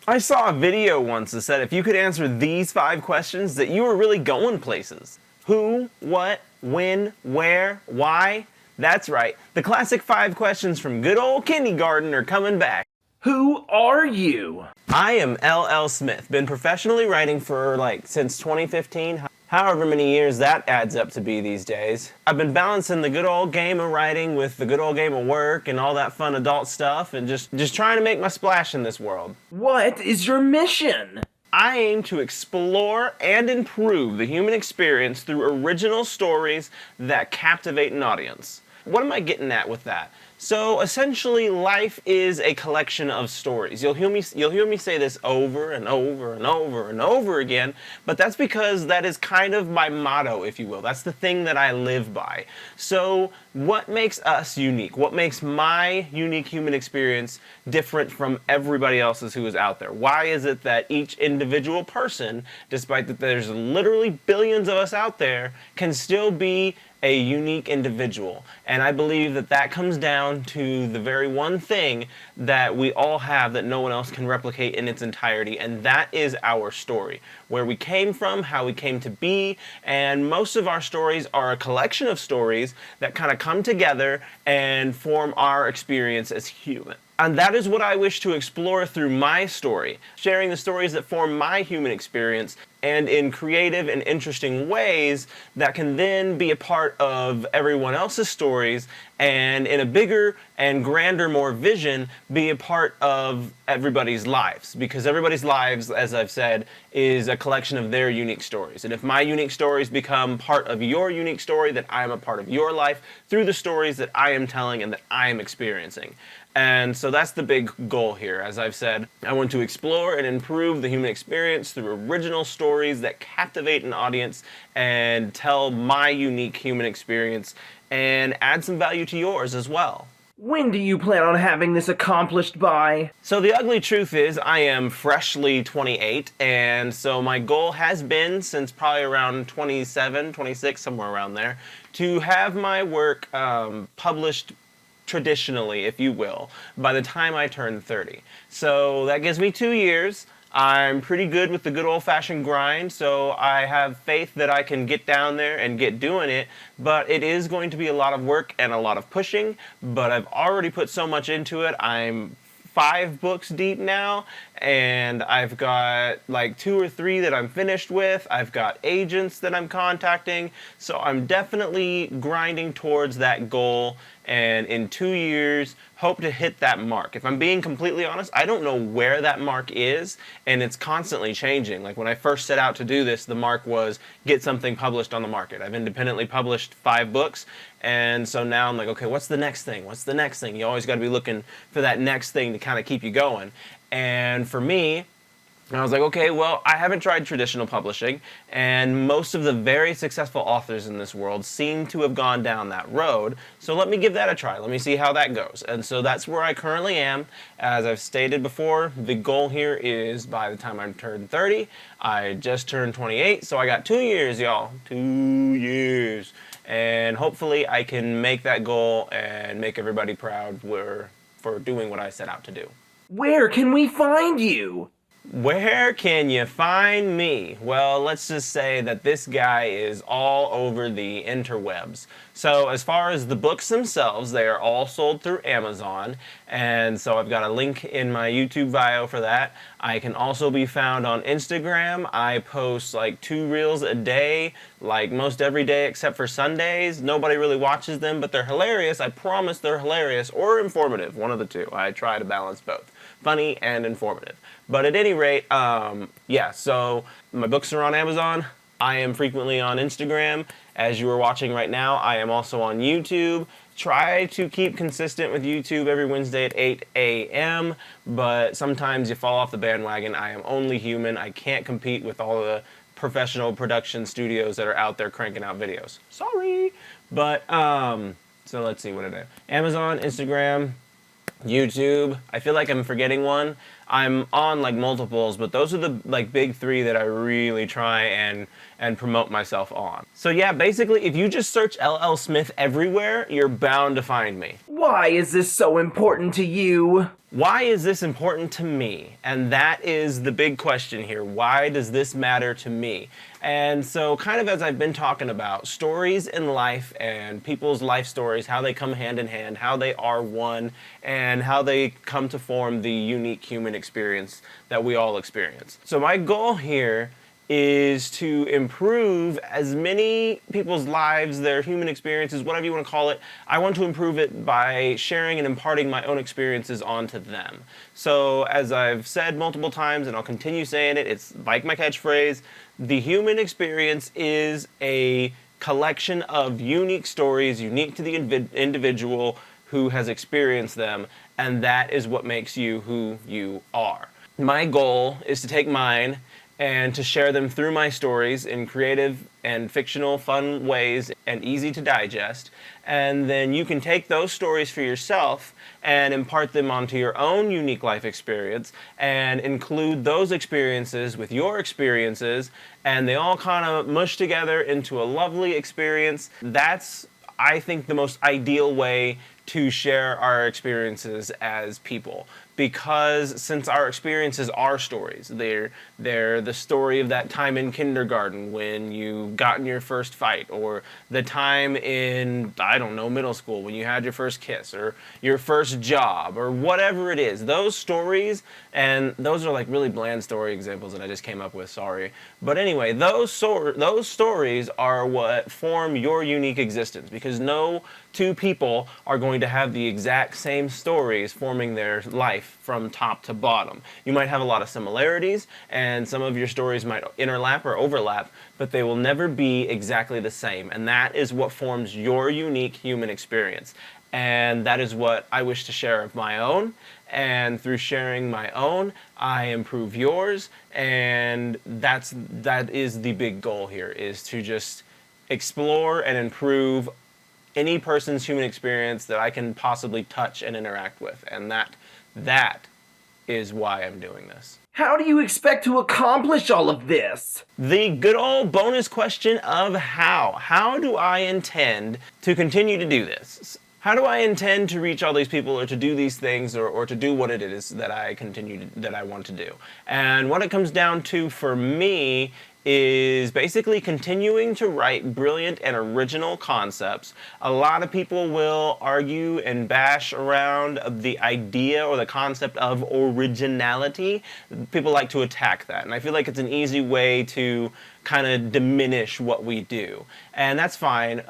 I saw a video once that said if you could answer these 5 questions that you were really going places. Who, what, when, where, why? That's right, the classic 5 questions from good old kindergarten are coming back. Who are you? I am LL Smith, been professionally writing for since 2015, however many years that adds up to be these days. I've been balancing the good old game of writing with the good old game of work and all that fun adult stuff and just trying to make my splash in this world. What is your mission? I aim to explore and improve the human experience through original stories that captivate an audience. What am I getting at with that? So essentially, life is a collection of stories. You'll hear me say this over and over and over and over again, but that's because that is kind of my motto, if you will. That's the thing that I live by. So what makes us unique? What makes my unique human experience different from everybody else's who is out there? Why is it that each individual person, despite that there's literally billions of us out there, can still be a unique individual? And I believe that that comes down to the very one thing that we all have that no one else can replicate in its entirety, and that is our story. Where we came from, how we came to be, and most of our stories are a collection of stories that kind of come together and form our experience as human. And that is what I wish to explore through my story, sharing the stories that form my human experience and in creative and interesting ways that can then be a part of everyone else's stories and in a bigger and grander, more vision, be a part of everybody's lives. Because everybody's lives, as I've said, is a collection of their unique stories. And if my unique stories become part of your unique story, then I am a part of your life through the stories that I am telling and that I am experiencing. And so that's the big goal here. As I've said, I want to explore and improve the human experience through original stories that captivate an audience and tell my unique human experience and add some value to yours as well. When do you plan on having this accomplished by? So the ugly truth is I am freshly 28, and so my goal has been since probably around 27, 26, somewhere around there, to have my work published traditionally, if you will, by the time I turn 30. So that gives me 2 years. I'm pretty good with the good old-fashioned grind, so I have faith that I can get down there and get doing it, but it is going to be a lot of work and a lot of pushing, but I've already put so much into it. I'm 5 books deep now, and I've got like 2 or 3 that I'm finished with. I've got agents that I'm contacting, so I'm definitely grinding towards that goal, and in 2 years, hope to hit that mark. If I'm being completely honest, I don't know where that mark is, and it's constantly changing. Like when I first set out to do this, the mark was get something published on the market. I've independently published 5 books, and so now I'm like, okay, what's the next thing? What's the next thing? You always got to be looking for that next thing to kind of keep you going. And for me, I was like, okay, well, I haven't tried traditional publishing, and most of the very successful authors in this world seem to have gone down that road, so let me give that a try. Let me see how that goes. And so that's where I currently am. As I've stated before, the goal here is by the time I turn 30, I just turned 28, so I got 2 years, y'all. 2 years. And hopefully I can make that goal and make everybody proud for doing what I set out to do. Where can we find you? Where can you find me? Well, let's just say that this guy is all over the interwebs. So as far as the books themselves, they are all sold through Amazon, and so I've got a link in my YouTube bio for that. I can also be found on Instagram. I post like 2 reels a day, like most every day except for Sundays. Nobody really watches them, but they're hilarious. I promise they're hilarious or informative, one of the two. I try to balance both, funny and informative. But at any rate, yeah, so my books are on Amazon. I am frequently on Instagram. As you are watching right now, I am also on YouTube. Try to keep consistent with YouTube every Wednesday at 8 a.m., but sometimes you fall off the bandwagon. I am only human. I can't compete with all the professional production studios that are out there cranking out videos. Sorry. But, so let's see what it is. Amazon, Instagram, YouTube. I feel like I'm forgetting one. I'm on like multiples, but those are the like big three that I really try and promote myself on. So yeah, basically if you just search LL Smith everywhere, you're bound to find me. Why is this so important to you? Why is this important to me? And that is the big question here. Why does this matter to me? And so kind of as I've been talking about, stories in life and people's life stories, how they come hand in hand, how they are one, and how they come to form the unique human experience that we all experience. So my goal here is to improve as many people's lives, their human experiences, whatever you want to call it. I want to improve it by sharing and imparting my own experiences onto them. So as I've said multiple times, and I'll continue saying it, it's like my catchphrase, the human experience is a collection of unique stories, unique to the individual who has experienced them, and that is what makes you who you are. My goal is to take mine and to share them through my stories in creative and fictional, fun ways and easy to digest. And then you can take those stories for yourself and impart them onto your own unique life experience and include those experiences with your experiences, and they all kind of mush together into a lovely experience. That's, I think, the most ideal way to share our experiences as people, because since our experiences are stories, they're the story of that time in kindergarten when you got in your first fight, or the time in, I don't know, middle school when you had your first kiss, or your first job, or whatever it is. Those stories, and those are like really bland story examples that I just came up with, sorry. But anyway, those stories are what form your unique existence, because no two people are going to have the exact same stories forming their life from top to bottom. You might have a lot of similarities, and some of your stories might interlap or overlap, but they will never be exactly the same. And that is what forms your unique human experience. And that is what I wish to share of my own. And through sharing my own, I improve yours. And that is the big goal here, is to just explore and improve any person's human experience that I can possibly touch and interact with. And that is why I'm doing this. How do you expect to accomplish all of this? The good old bonus question of how. How do I intend to continue to do this? How do I intend to reach all these people, or to do these things, or to do what it is that I want to do? And what it comes down to for me is basically continuing to write brilliant and original concepts. A lot of people will argue and bash around the idea or the concept of originality. People like to attack that, and I feel like it's an easy way to kind of diminish what we do, and that's fine.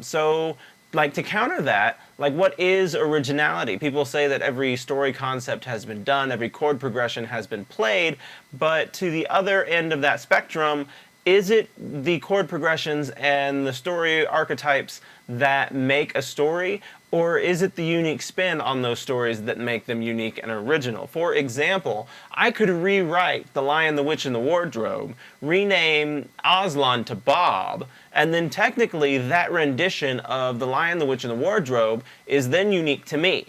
So like, to counter that, like, what is originality? People say that every story concept has been done, every chord progression has been played, but to the other end of that spectrum, is it the chord progressions and the story archetypes that make a story, or is it the unique spin on those stories that make them unique and original? For example, I could rewrite The Lion, the Witch, and the Wardrobe, rename Aslan to Bob, and then technically that rendition of The Lion, the Witch, and the Wardrobe is then unique to me.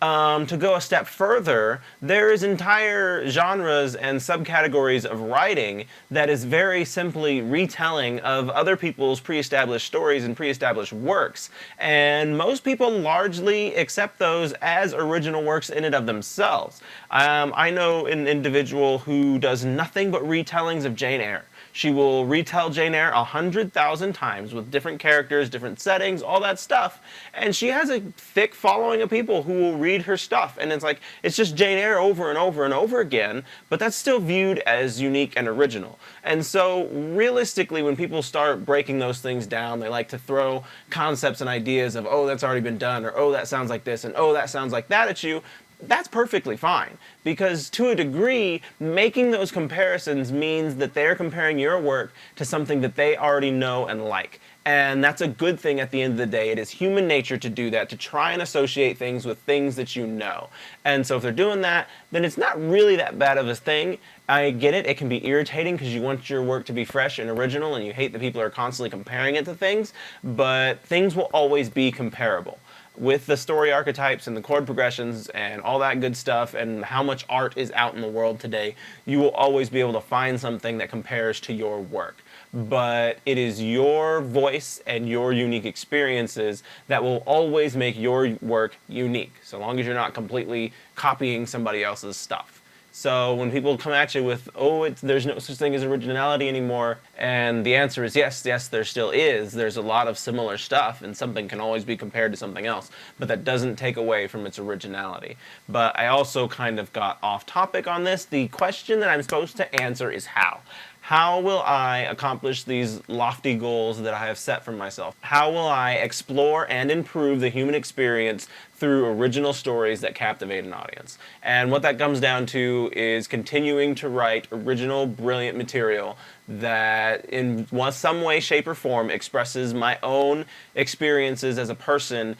To go a step further, there is entire genres and subcategories of writing that is very simply retelling of other people's pre-established stories and pre-established works, and most people largely accept those as original works in and of themselves. I know an individual who does nothing but retellings of Jane Eyre. She will retell Jane Eyre 100,000 times with different characters, different settings, all that stuff. And she has a thick following of people who will read her stuff. And it's like, it's just Jane Eyre over and over and over again, but that's still viewed as unique and original. And so realistically, when people start breaking those things down, they like to throw concepts and ideas of, oh, that's already been done, or oh, that sounds like this, and oh, that sounds like that at you. That's perfectly fine, because to a degree, making those comparisons means that they're comparing your work to something that they already know and like. And that's a good thing at the end of the day. It is human nature to do that, to try and associate things with things that you know. And so if they're doing that, then it's not really that bad of a thing. I get it, it can be irritating because you want your work to be fresh and original, and you hate that people are constantly comparing it to things, but things will always be comparable. with the story archetypes and the chord progressions and all that good stuff and how much art is out in the world today, you will always be able to find something that compares to your work. But it is your voice and your unique experiences that will always make your work unique, so long as you're not completely copying somebody else's stuff. So when people come at you with, oh, there's no such thing as originality anymore, and the answer is yes, there still is. There's a lot of similar stuff, and something can always be compared to something else, but that doesn't take away from its originality. But I also kind of got off topic on this. The question that I'm supposed to answer is how. How will I accomplish these lofty goals that I have set for myself? How will I explore and improve the human experience through original stories that captivate an audience? And what that comes down to is continuing to write original, brilliant material that in some way, shape, or form expresses my own experiences as a person,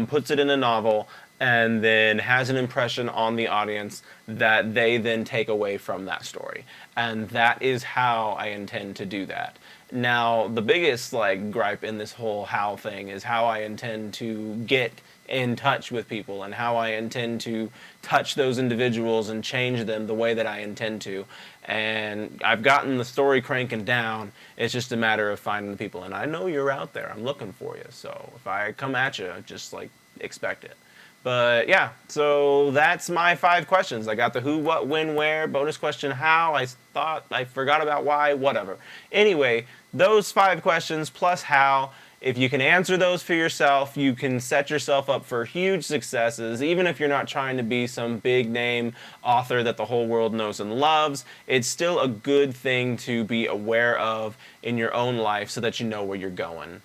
puts it in a novel, and then has an impression on the audience that they then take away from that story. And that is how I intend to do that. Now, the biggest gripe in this whole how thing is how I intend to get in touch with people and how I intend to touch those individuals and change them the way that I intend to. And I've gotten the story cranking down. It's just a matter of finding the people. And I know you're out there. I'm looking for you. So if I come at you, just expect it. But yeah, so that's my 5 questions. I got the who, what, when, where, bonus question how, I forgot about why, whatever. Anyway, those 5 questions plus how, if you can answer those for yourself, you can set yourself up for huge successes. Even if you're not trying to be some big name author that the whole world knows and loves, it's still a good thing to be aware of in your own life so that you know where you're going.